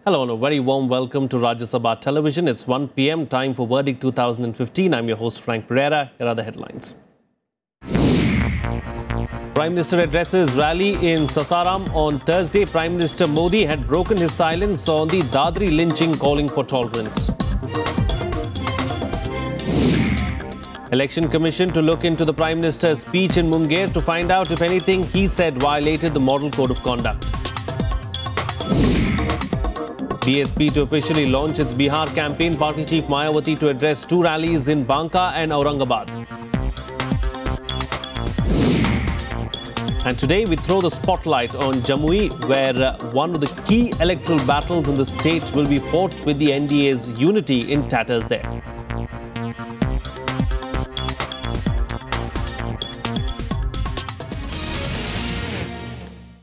Hello and a very warm welcome to Rajya Sabha Television. It's 1 p.m. time for Verdict 2015. I'm your host Frank Pereira. Here are the headlines. Prime Minister addresses rally in Sasaram on Thursday. Prime Minister Modi had broken his silence on the Dadri lynching, calling for tolerance. Election Commission to look into the Prime Minister's speech in Munger to find out if anything he said violated the Model Code of Conduct. BSP to officially launch its Bihar campaign. Party Chief Mayawati to address two rallies in Banka and Aurangabad. And today we throw the spotlight on Jamui, where one of the key electoral battles in the state will be fought with the NDA's unity in tatters there.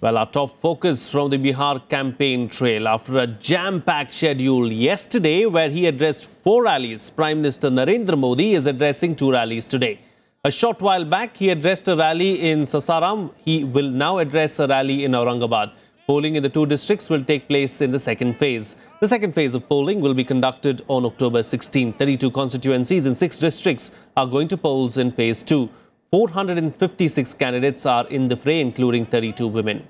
Well, our top focus from the Bihar campaign trail after a jam-packed schedule yesterday where he addressed 4 rallies. Prime Minister Narendra Modi is addressing 2 rallies today. A short while back, he addressed a rally in Sasaram. He will now address a rally in Aurangabad. Polling in the 2 districts will take place in the second phase. The second phase of polling will be conducted on October 16. 32 constituencies in 6 districts are going to polls in phase 2. 456 candidates are in the fray, including 32 women.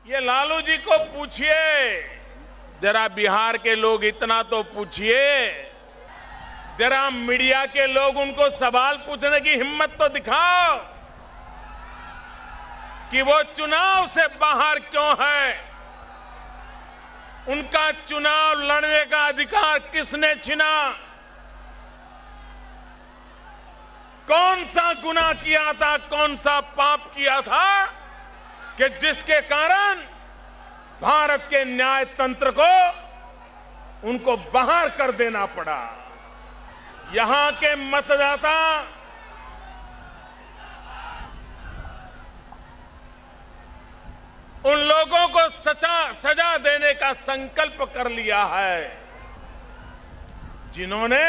ये लालू जी को पूछिए, जरा बिहार के लोग इतना तो पूछिए, जरा मीडिया के लोग उनको सवाल पूछने की हिम्मत तो दिखाओ कि वो चुनाव से बाहर क्यों है। उनका चुनाव लड़ने का अधिकार किसने छीना? कौन सा गुनाह किया था, कौन सा पाप किया था कि जिसके कारण भारत के न्याय तंत्र को उनको बाहर कर देना पड़ा। यहां के मतदाता उन लोगों को सजा देने का संकल्प कर लिया है जिन्होंने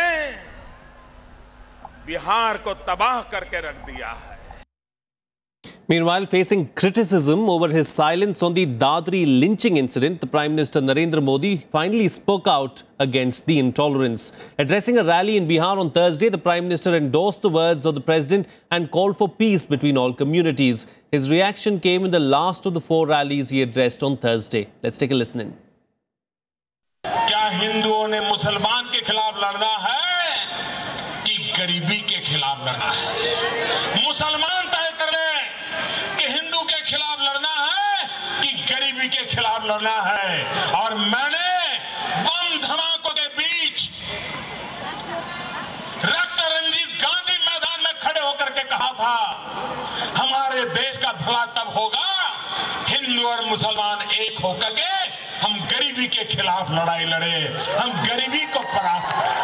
बिहार को तबाह करके रख दिया है। Meanwhile, facing criticism over his silence on the Dadri lynching incident, the Prime Minister Narendra Modi finally spoke out against the intolerance. Addressing a rally in Bihar on Thursday, the Prime Minister endorsed the words of the President and called for peace between all communities. His reaction came in the last of the 4 rallies he addressed on Thursday. Let's take a listen in. क्या हिंदुओं ने मुसलमान के खिलाफ लड़ना है कि गरीबी के खिलाफ लड़ना है? मुसलमान तय कर ले कि हिंदू के खिलाफ लड़ना है कि गरीबी के खिलाफ लड़ना है। और मैंने बम धमाकों के बीच रक्त रंजित गांधी मैदान में खड़े होकर के कहा था, हमारे देश का भला तब होगा हिंदू और मुसलमान एक होकर के हम गरीबी के खिलाफ लड़ाई लड़े, हम गरीबी को परास्त करें।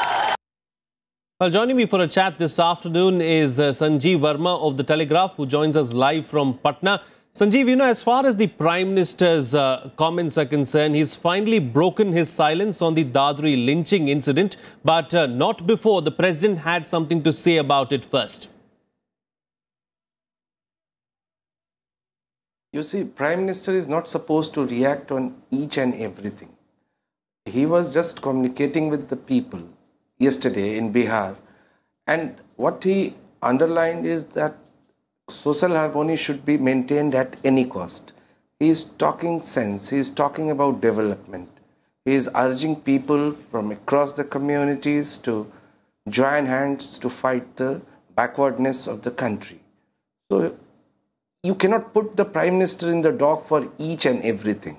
Well, joining me for a chat this afternoon is Sanjeev Verma of The Telegraph, who joins us live from Patna. Sanjeev, as far as the Prime Minister's comments are concerned, he's finally broken his silence on the Dadri lynching incident, but not before the President had something to say about it first. You see, Prime Minister is not supposed to react on each and everything. He was just communicating with the people yesterday in Bihar, and what he underlined is that social harmony should be maintained at any cost. He is talking sense, he is talking about development. He is urging people from across the communities to join hands to fight the backwardness of the country. So you cannot put the Prime Minister in the dock for each and everything.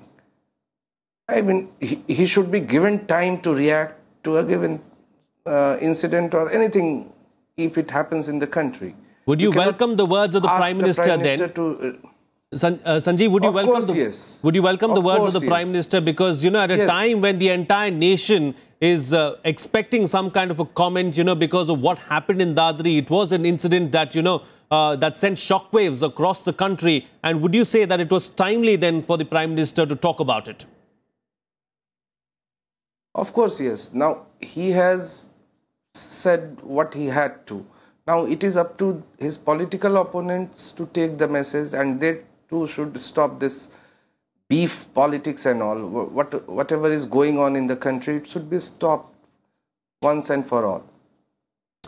I mean, he should be given time to react to a given incident or anything if it happens in the country. Would you welcome the words of the Prime Minister then? Sanjeev, would you welcome the words of the Prime Minister? Because, at a time when the entire nation is expecting some kind of a comment, because of what happened in Dadri, it was an incident that, that sent shockwaves across the country. And would you say that it was timely then for the Prime Minister to talk about it? Of course, yes. Now, he has said what he had to Now it is up to his political opponents to take the message, and they too should stop this beef politics and all. Whatever is going on in the country, it should be stopped once and for all.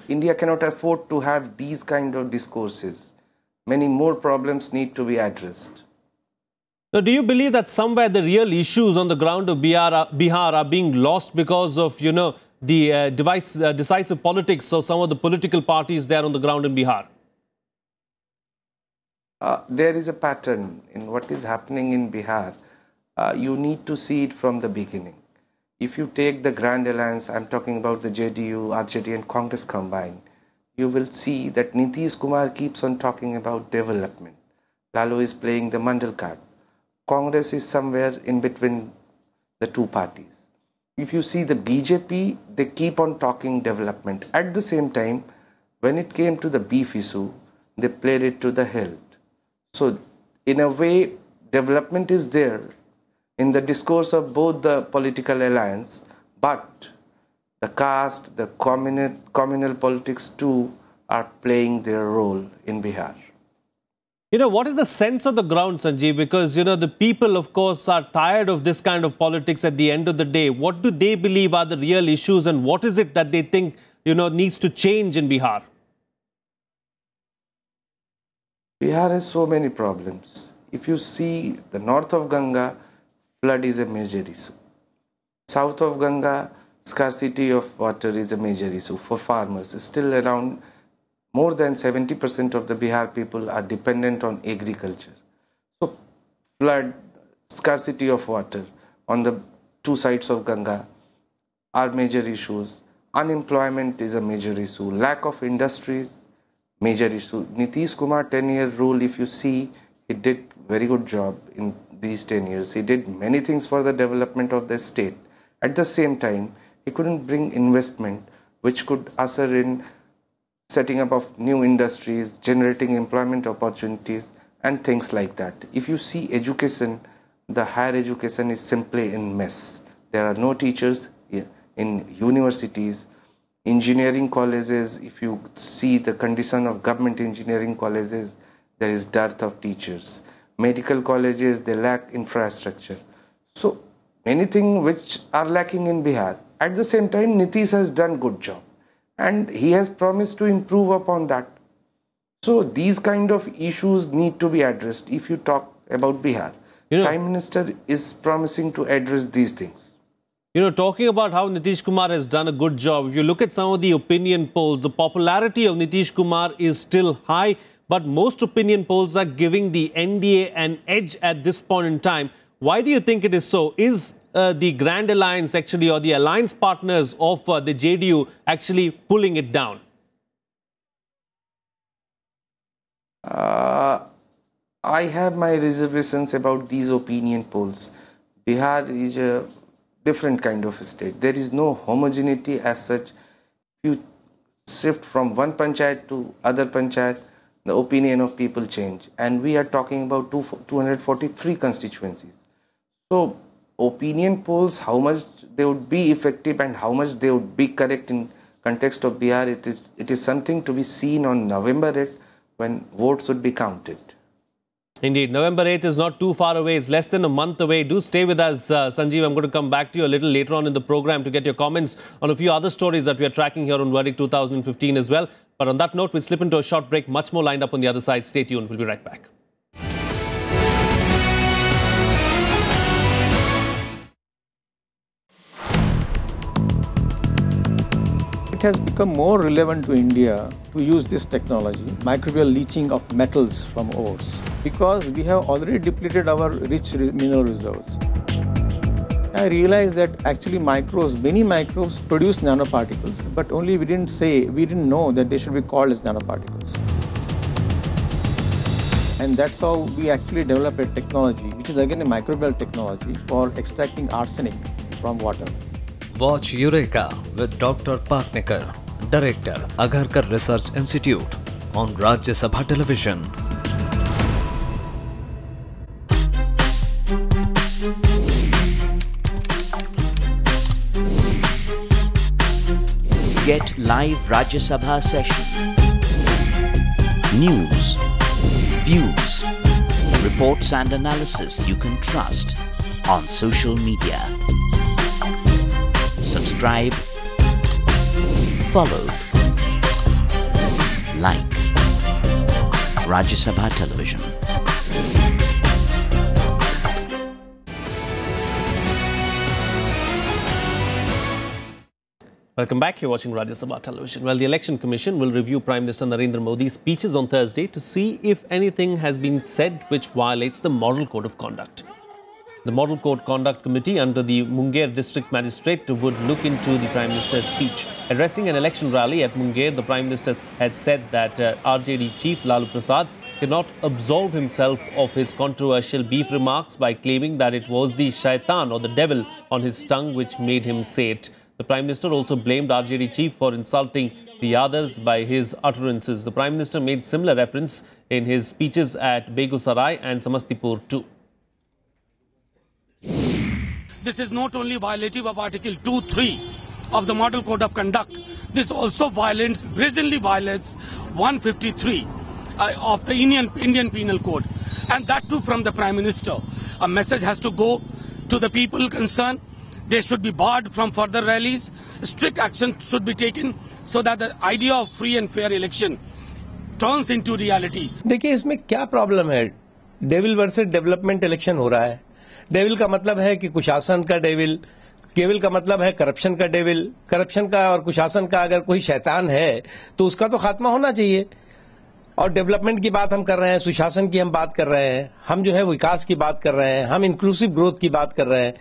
India cannot afford to have these kind of discourses. Many more problems need to be addressed. So do you believe that somewhere the real issues on the ground of Bihar are being lost because of, the decisive politics of some of the political parties there on the ground in Bihar? There is a pattern in what is happening in Bihar. You need to see it from the beginning. If you take the Grand Alliance, I'm talking about the JDU, RJD and Congress combined, you will see that Nitish Kumar keeps on talking about development. Lalu is playing the Mandal card. Congress is somewhere in between the two parties. If you see the BJP, they keep on talking development. At the same time, when it came to the beef issue, they played it to the hilt. So, in a way, development is there in the discourse of both the political alliance, but the caste, the communal politics too are playing their role in Bihar. What is the sense of the ground, Sanjeev? Because, the people, of course, are tired of this kind of politics at the end of the day. What do they believe are the real issues, and what is it that they think, needs to change in Bihar? Bihar has so many problems. If you see the north of Ganga, flood is a major issue. South of Ganga, scarcity of water is a major issue for farmers. Still around more than 70% of the Bihar people are dependent on agriculture. So flood, scarcity of water on the two sides of Ganga are major issues. Unemployment is a major issue. Lack of industries, major issue. Nitish Kumar 10-year rule, if you see, he did very good job in these 10 years. He did many things for the development of the state. At the same time, he couldn't bring investment which could usher in setting up of new industries, generating employment opportunities and things like that. If you see education, the higher education is simply in mess. There are no teachers in universities. Engineering colleges, if you see the condition of government engineering colleges, there is dearth of teachers. Medical colleges, they lack infrastructure. So many things which are lacking in Bihar. At the same time, Nitish has done good job. And he has promised to improve upon that. So these kind of issues need to be addressed if you talk about Bihar. Prime Minister is promising to address these things. Talking about how Nitish Kumar has done a good job, if you look at some of the opinion polls, the popularity of Nitish Kumar is still high, but most opinion polls are giving the NDA an edge at this point in time. Why do you think it is so? Is the Grand Alliance actually, or the alliance partners of the JDU actually pulling it down? I have my reservations about these opinion polls. Bihar is a different kind of state. There is no homogeneity as such. You shift from one panchayat to other panchayat, the opinion of people change. And we are talking about 243 constituencies. So opinion polls, how much they would be effective and how much they would be correct in context of Bihar, it is something to be seen on November 8th when votes would be counted. Indeed, November 8th is not too far away. It's less than a month away. Do stay with us, Sanjeev. I'm going to come back to you a little later on in the program to get your comments on a few other stories that we are tracking here on Verdict 2015 as well. But on that note, we'll slip into a short break. Much more lined up on the other side. Stay tuned. We'll be right back. It has become more relevant to India to use this technology, microbial leaching of metals from ores, because we have already depleted our rich mineral reserves. I realized that actually many microbes produce nanoparticles, but only we didn't know that they should be called as nanoparticles. And that's how we actually developed a technology, which is again a microbial technology for extracting arsenic from water. Watch Eureka with Dr. Partnekar, Director, Agharkar Research Institute on Rajya Sabha Television. Get live Rajya Sabha session. News, views, reports and analysis you can trust on social media. Subscribe, follow, like Rajya Sabha Television. Welcome back. You're watching Rajya Sabha Television. Well, the Election Commission will review Prime Minister Narendra Modi's speeches on Thursday to see if anything has been said which violates the Model Code of Conduct. The Model Code Conduct Committee under the Munger District Magistrate would look into the Prime Minister's speech. Addressing an election rally at Munger, the Prime Minister had said that RJD Chief Lalu Prasad cannot absolve himself of his controversial beef remarks by claiming that it was the shaitan or the devil on his tongue which made him say it. The Prime Minister also blamed RJD Chief for insulting the others by his utterances. The Prime Minister made similar reference in his speeches at Begusarai and Samastipur too. This is not only violative of Article 2(3) of the Model Code of Conduct, this also brazenly violates 153 of the Indian Penal Code, and that too from the Prime Minister. A message has to go to the people concerned. They should be barred from further rallies. Strict action should be taken so that the idea of free and fair election turns into reality. देखिए इसमें क्या problem है? Devil versus development election हो रहा है. Devil का मतलब है कि कुशासन का डेविल, केविल का मतलब है करप्शन का डेविल. करप्शन का और कुशासन का अगर कोई शैतान है तो उसका तो खात्मा होना चाहिए. और डेवलपमेंट की बात हम कर रहे हैं, सुशासन की हम बात कर रहे हैं, हम जो है विकास की बात कर रहे हैं, हम इंक्लूसिव ग्रोथ की बात कर रहे हैं.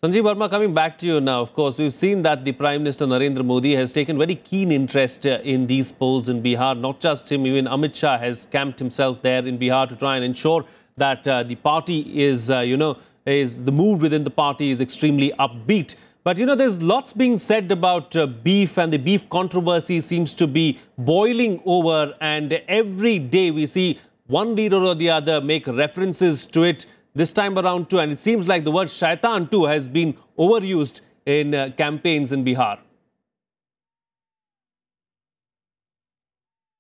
Sanjeev Verma, coming back to you now, of course, we've seen that the Prime Minister Narendra Modi has taken very keen interest in these polls in Bihar. Not just him, even Amit Shah has camped himself there in Bihar to try and ensure that the party is, the mood within the party is extremely upbeat. But, there's lots being said about beef, and the beef controversy seems to be boiling over. And every day we see one leader or the other make references to it. This time around too, and it seems like the word shaitan too has been overused in campaigns in Bihar.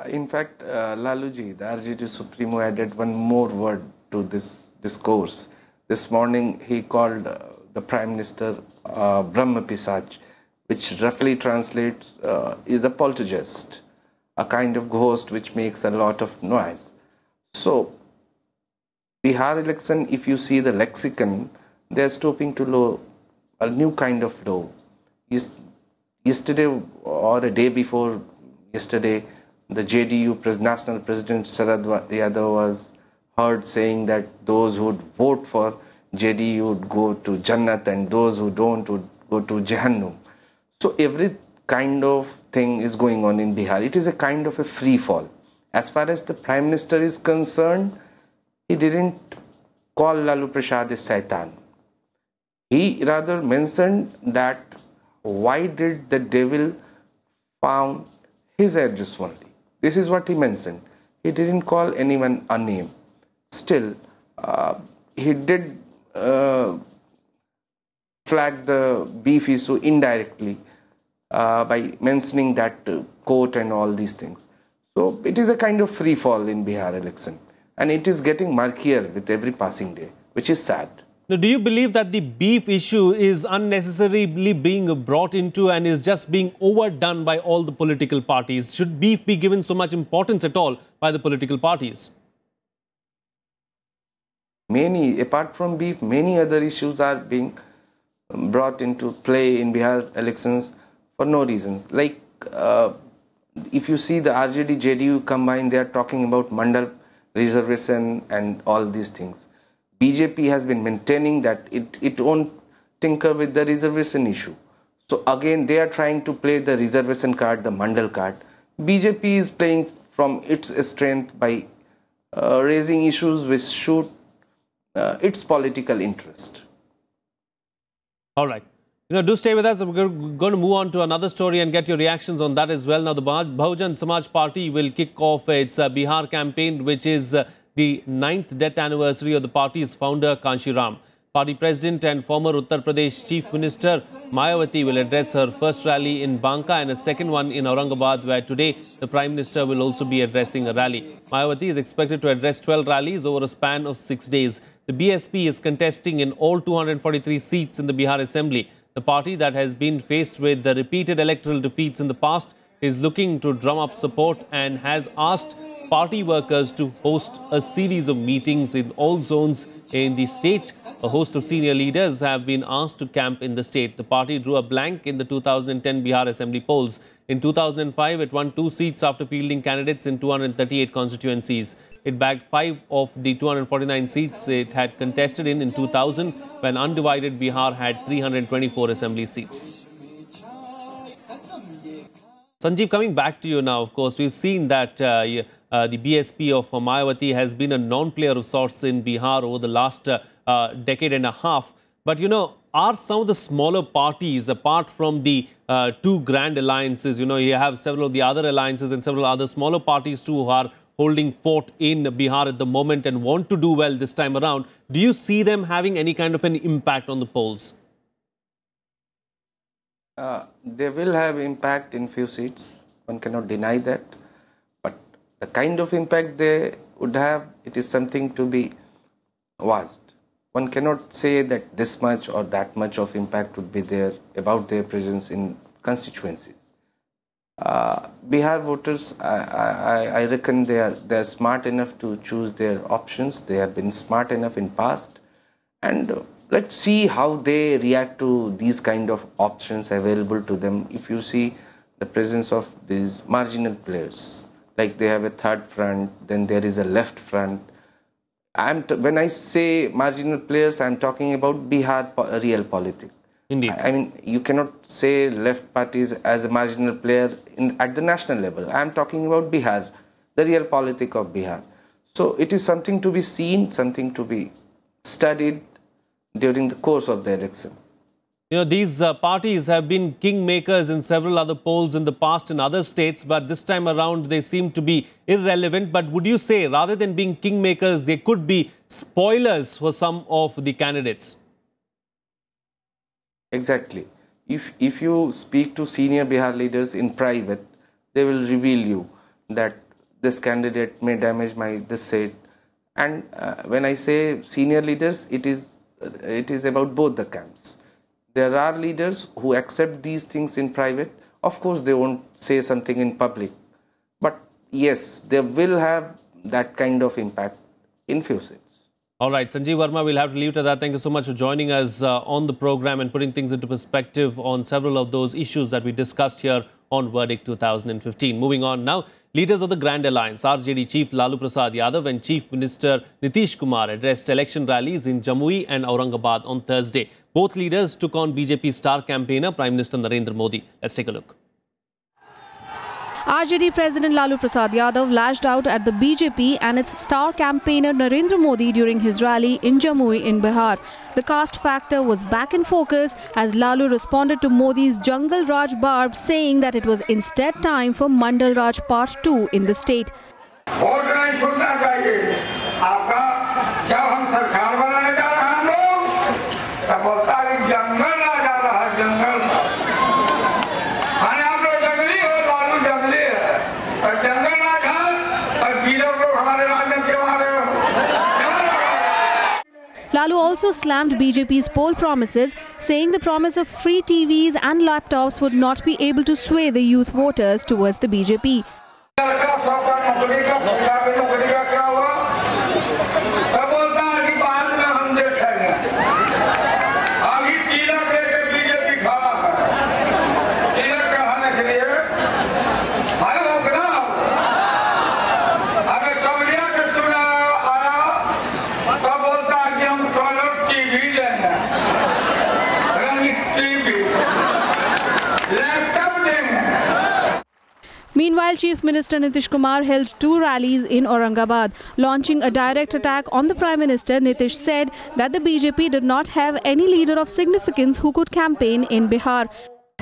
In fact, Laluji, the RJD Supremo, added one more word to this discourse. This morning he called the Prime Minister Brahma Pisach, which roughly translates is a poltergeist, a kind of ghost which makes a lot of noise. So, Bihar election, if you see the lexicon, they are stooping to a new kind of law. Yesterday or a day before yesterday, the JDU National President Sharad Yadav was heard saying that those who would vote for JDU would go to Jannat and those who don't would go to Jahannam. So every kind of thing is going on in Bihar. It is a kind of a free fall. As far as the Prime Minister is concerned, he didn't call Lalu Prasad a Satan. He rather mentioned that why did the devil found his address only. This is what he mentioned. He didn't call anyone a name. Still, he did flag the beef issue indirectly by mentioning that quote and all these things. So it is a kind of free fall in Bihar election. And it is getting murkier with every passing day, which is sad. Now, do you believe that the beef issue is unnecessarily being brought into and is just being overdone by all the political parties? Should beef be given so much importance at all by the political parties? Apart from beef, many other issues are being brought into play in Bihar elections for no reasons. Like, if you see the RJD, JDU combined, they are talking about Mandal reservation and all these things. BJP has been maintaining that it won't tinker with the reservation issue. So again, they are trying to play the reservation card, the Mandal card. BJP is playing from its strength by raising issues which suit its political interest. All right. Do stay with us. We're going to move on to another story and get your reactions on that as well. Now, the Bahujan Samaj Party will kick off its Bihar campaign, which is the 9th death anniversary of the party's founder, Kanshi Ram. Party President and former Uttar Pradesh Chief Minister Mayawati will address her first rally in Banka and a second one in Aurangabad, where today the Prime Minister will also be addressing a rally. Mayawati is expected to address 12 rallies over a span of 6 days. The BSP is contesting in all 243 seats in the Bihar Assembly. The party that has been faced with the repeated electoral defeats in the past is looking to drum up support and has asked party workers to host a series of meetings in all zones in the state. A host of senior leaders have been asked to camp in the state. The party drew a blank in the 2010 Bihar Assembly polls. In 2005, it won 2 seats after fielding candidates in 238 constituencies. It bagged 5 of the 249 seats it had contested in 2000, when undivided Bihar had 324 assembly seats. Sanjeev, coming back to you now, of course, we've seen that the BSP of Mayawati has been a non-player of sorts in Bihar over the last decade and a half. But, you know, are some of the smaller parties, apart from the 2 grand alliances, you know, you have several of the other alliances and several other smaller parties too who are holding fort in Bihar at the moment and want to do well this time around. Do you see them having any kind of an impact on the polls? They will have impact in few seats. One cannot deny that. But the kind of impact they would have, it is something to be vast. One cannot say that this much or that much of impact would be there about their presence in constituencies. Bihar voters, I reckon they are smart enough to choose their options. They have been smart enough in past, and let's see how they react to these kind of options available to them. If you see the presence of these marginal players, like they have a third front, then there is a left front. When I say marginal players, I'm talking about Bihar real politics. Indeed. I mean, you cannot say left parties as a marginal player at the national level. I'm talking about Bihar, the real politics of Bihar. So it is something to be seen, something to be studied during the course of the election. You know, these parties have been kingmakers in several other polls in the past in other states, but this time around they seem to be irrelevant. But would you say, rather than being kingmakers, they could be spoilers for some of the candidates? Exactly. If you speak to senior Bihar leaders in private, they will reveal you that this candidate may damage this seat. And when I say senior leaders, it is about both the camps. There are leaders who accept these things in private. Of course, they won't say something in public. But yes, they will have that kind of impact in few seats. All right, Sanjeev Verma, we'll have to leave it at that. Thank you so much for joining us on the program and putting things into perspective on several of those issues that we discussed here on Verdict 2015. Moving on now, leaders of the Grand Alliance, RJD Chief Lalu Prasad Yadav and Chief Minister Nitish Kumar addressed election rallies in Jamui and Aurangabad on Thursday. Both leaders took on BJP star campaigner Prime Minister Narendra Modi. Let's take a look. RJD President Lalu Prasad Yadav lashed out at the BJP and its star campaigner Narendra Modi during his rally in Jamui in Bihar. The caste factor was back in focus as Lalu responded to Modi's Jungle Raj barb, saying that it was instead time for Mandal Raj Part 2 in the state. Lalu also slammed BJP's poll promises, saying the promise of free TVs and laptops would not be able to sway the youth voters towards the BJP. Meanwhile, Chief Minister Nitish Kumar held 2 rallies in Aurangabad. Launching a direct attack on the Prime Minister, Nitish said that the BJP did not have any leader of significance who could campaign in Bihar.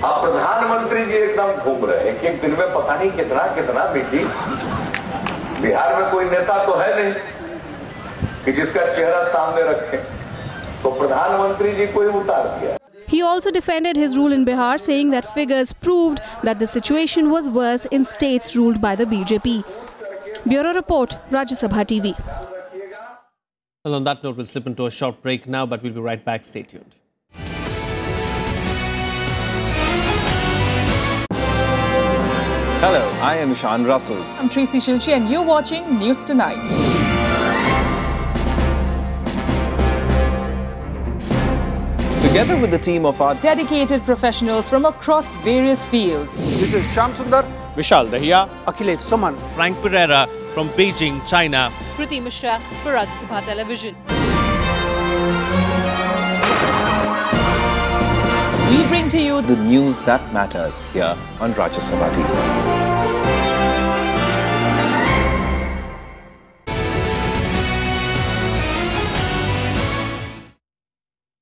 प्रधानमंत्री जी एकदम घूम रहे हैं, एक दिन में पता नहीं कितना मीटिंग। बिहार में कोई नेता तो है नहीं कि जिसका चेहरा सामने रखे। तो प्रधानमंत्री जी को ही उतार दिया। He also defended his rule in Bihar, saying that figures proved that the situation was worse in states ruled by the BJP. Bureau Report, Rajya Sabha TV. Well, on that note, we'll slip into a short break now, but we'll be right back. Stay tuned. Hello, I am Ishan Russell. I'm Tracy Shilchi and you're watching News Tonight. Together with the team of our dedicated professionals from across various fields. This is Shyam Sundar, Vishal Dahiya, Akhilesh Suman, Frank Pereira from Beijing, China. Kriti Mishra for Rajya Sabha Television. We bring to you the news that matters here on Rajya Sabha TV.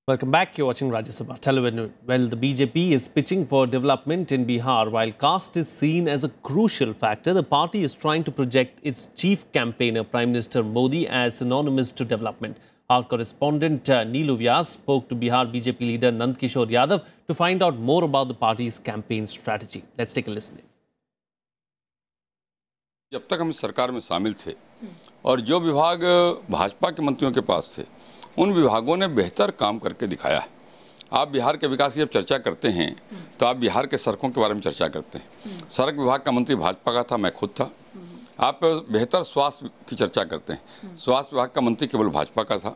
Welcome back. You're watching Rajya Sabha Television. Well, the BJP is pitching for development in Bihar. While caste is seen as a crucial factor, the party is trying to project its chief campaigner, Prime Minister Modi, as synonymous to development. Our correspondent Neelu Vyas spoke to Bihar BJP leader Nand Kishore Yadav to find out more about the party's campaign strategy. Let's take a listen. जब तक हम सरकार में शामिल थे और जो विभाग भाजपा के मंत्रियों के पास थे, उन विभागों ने बेहतर काम करके दिखाया है। आप बिहार के विकास की जब चर्चा करते हैं तो आप बिहार के सड़कों के बारे में चर्चा करते हैं। सड़क विभाग का मंत्री भाजपा का था, मैं खुद था। आप बेहतर स्वास्थ्य की चर्चा करते हैं, स्वास्थ्य विभाग का मंत्री केवल भाजपा का था।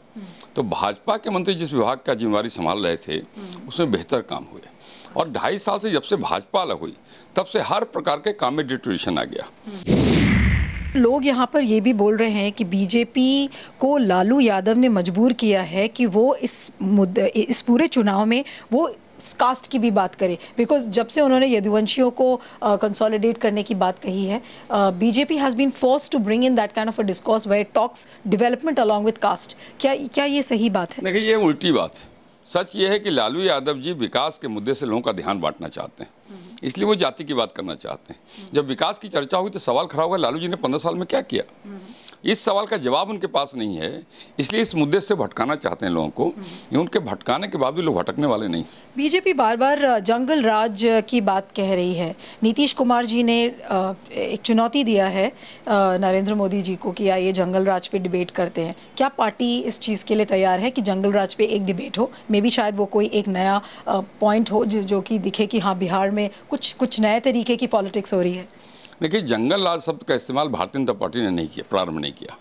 तो भाजपा के मंत्री जिस विभाग का जिम्मेवारी संभाल रहे थे उसमें बेहतर काम हुए। और 2.5 साल से जब से भाजपा अलग हुई तब से हर प्रकार के काम में डिटोरेशन आ गया। लोग यहाँ पर ये भी बोल रहे हैं कि बीजेपी को लालू यादव ने मजबूर किया है कि वो इस पूरे चुनाव में वो कास्ट की भी बात करे, बिकॉज जब से उन्होंने यदुवंशियों को कंसोलिडेट करने की बात कही है, BJP has been forced to bring in that kind of a discourse where it talks development along with caste. क्या ये सही बात है? देखिए, ये उल्टी बात है। सच ये है कि लालू यादव जी विकास के मुद्दे से लोगों का ध्यान बांटना चाहते हैं, इसलिए वो जाति की बात करना चाहते हैं। जब विकास की चर्चा हुई तो सवाल खड़ा हुआ, लालू जी ने 15 साल में क्या किया? इस सवाल का जवाब उनके पास नहीं है, इसलिए इस मुद्दे से भटकाना चाहते हैं लोगों को। ये उनके भटकाने के बाद भी लोग भटकने वाले नहीं। बीजेपी बार बार जंगल राज की बात कह रही है। नीतीश कुमार जी ने एक चुनौती दिया है नरेंद्र मोदी जी को कि ये जंगल राज पे डिबेट करते हैं। क्या पार्टी इस चीज के लिए तैयार है कि जंगल राज पे एक डिबेट हो? मे बी शायद वो कोई एक नया पॉइंट हो जो कि दिखे कि हाँ, बिहार में कुछ नए तरीके की पॉलिटिक्स हो रही है। देखिए, जंगल राज शब्द का इस्तेमाल भारतीय जनता पार्टी ने नहीं किया, प्रारंभ नहीं किया।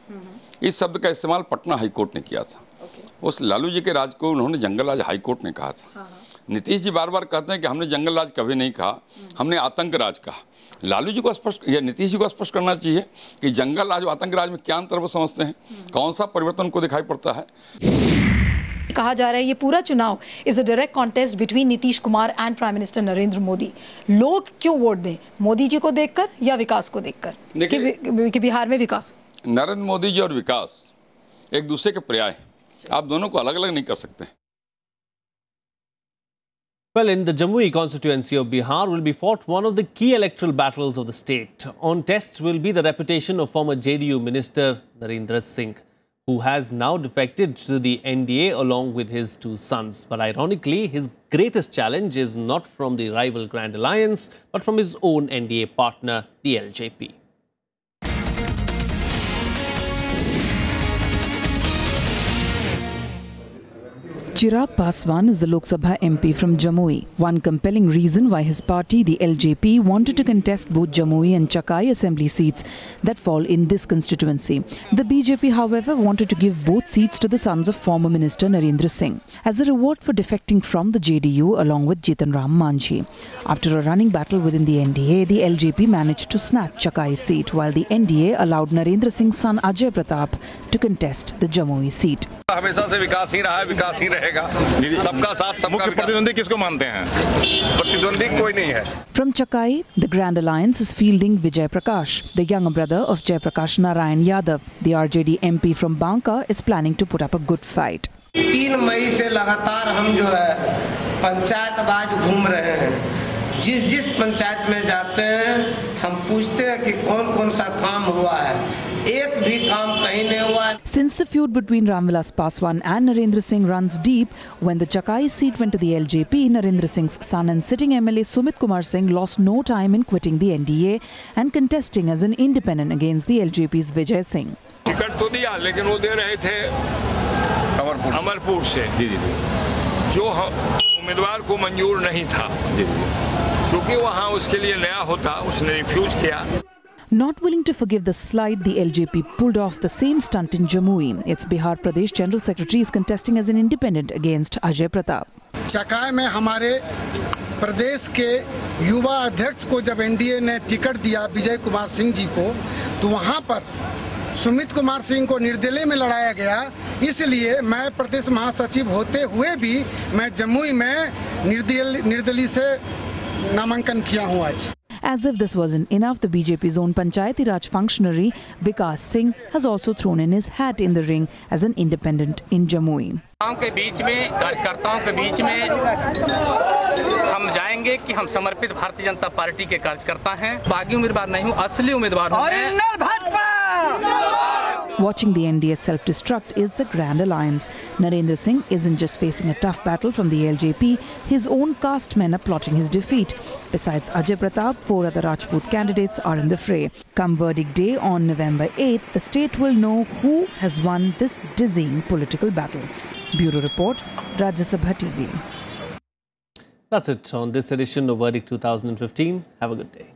इस शब्द का इस्तेमाल पटना हाईकोर्ट ने किया था। उस लालू जी के राज को उन्होंने जंगल राज हाईकोर्ट ने कहा था। नीतीश जी बार बार कहते हैं कि हमने जंगल राज कभी नहीं कहा, हमने आतंक राज कहा। लालू जी को स्पष्ट या नीतीश जी को स्पष्ट करना चाहिए कि जंगल राज और आतंक राज में क्या अंतर वो समझते हैं, कौन सा परिवर्तन को दिखाई पड़ता है। कहा जा रहा है ये पूरा चुनाव is a direct contest between Nitish Kumar and prime minister Narendra Modi. लोग क्यों वोट दें, मोदी जी को देखकर या विकास को देखकर कि बिहार में विकास? नरेंद्र मोदी जी और विकास एक दूसरे के पर्याय हैं, आप दोनों को अलग अलग नहीं कर सकते। Well, in the Jamui constituency of Bihar will be fought one of the key electoral battles of the state. On test will be the reputation of former JDU minister Narendra Singh, who has now defected to the NDA along with his 2 sons. But ironically, his greatest challenge is not from the rival Grand Alliance, but from his own NDA partner, the LJP. Chirag Paswan is the Lok Sabha MP from Jamui. One compelling reason why his party, the LJP, wanted to contest both Jamui and Chakai assembly seats that fall in this constituency. The BJP, however, wanted to give both seats to the sons of former Minister Narendra Singh as a reward for defecting from the JDU along with Jitan Ram Manjhi. After a running battle within the NDA, the LJP managed to snatch Chakai's seat, while the NDA allowed Narendra Singh's son Ajay Pratap to contest the Jamui seat. हमेशा से विकास ही रहा है, विकास ही रहेगा। सबका साथ सबका विकास। प्रतिद्वंदी किसको मानते हैं? प्रतिद्वंदी कोई नहीं है। From Chakai, the Grand Alliance is fielding Vijay Prakash, the younger brother of Jai Prakash Narayan Yadav. The RJD MP from Banka is planning to put up a good fight. 3 मई से लगातार हम जो है पंचायतबाज घूम रहे हैं। जिस पंचायत में जाते हैं हम पूछते हैं कि कौन कौन सा काम हुआ है। एक भी काम कहीं नहीं हुआ। Since the feud between Ramvilas Paswan and Narendra Singh runs deep, when the Chakai seat went to the LJP, Narendra Singh's son and sitting MLA Sumit Kumar Singh lost no time in quitting the NDA and contesting as an independent against the LJP's Vijay Singh. Ticket तो दिया, लेकिन वो दे रहे थे अमरपुर से, जो उम्मीदवार को मंजूर नहीं था, क्योंकि वहाँ उसके लिए नया होता, उसने रिफ्यूज किया। Not willing to forgive the slight, the LJP pulled off the same stunt in Jamui. Its Bihar Pradesh General Secretary is contesting as an independent against Ajay Pratap. Chakai में हमारे प्रदेश के युवा अध्यक्ष को जब एनडीए ने टिकट दिया विजय कुमार सिंह जी को, तो वहां पर सुमित कुमार सिंह को निर्दलीय में लड़ाया गया। इसलिए मैं प्रदेश महासचिव होते हुए भी मैं जमुई में निर्दलीय से नामांकन किया हूँ आज। As if this wasn't enough, the BJP's own Panchayati Raj functionary Vikas Singh has also thrown in his hat in the ring as an independent in Jamui. के बीच में, कार्यकर्ताओं के बीच में हम जाएंगे कि हम समर्पित भारतीय जनता पार्टी के कार्यकर्ता हैं। बागी उम्मीदवार नहीं हूँ, असली उम्मीदवार हूँ। Watching the NDA self-destruct is the Grand Alliance. Narendra Singh isn't just facing a tough battle from the LJP, his own caste men are plotting his defeat. Besides Ajay Pratap, 4 other Rajput candidates are in the fray. Come verdict day on November 8th, the state will know who has won this dizzying political battle. Bureau Report, Rajya Sabha TV. That's it on this edition of Verdict 2015. Have a good day.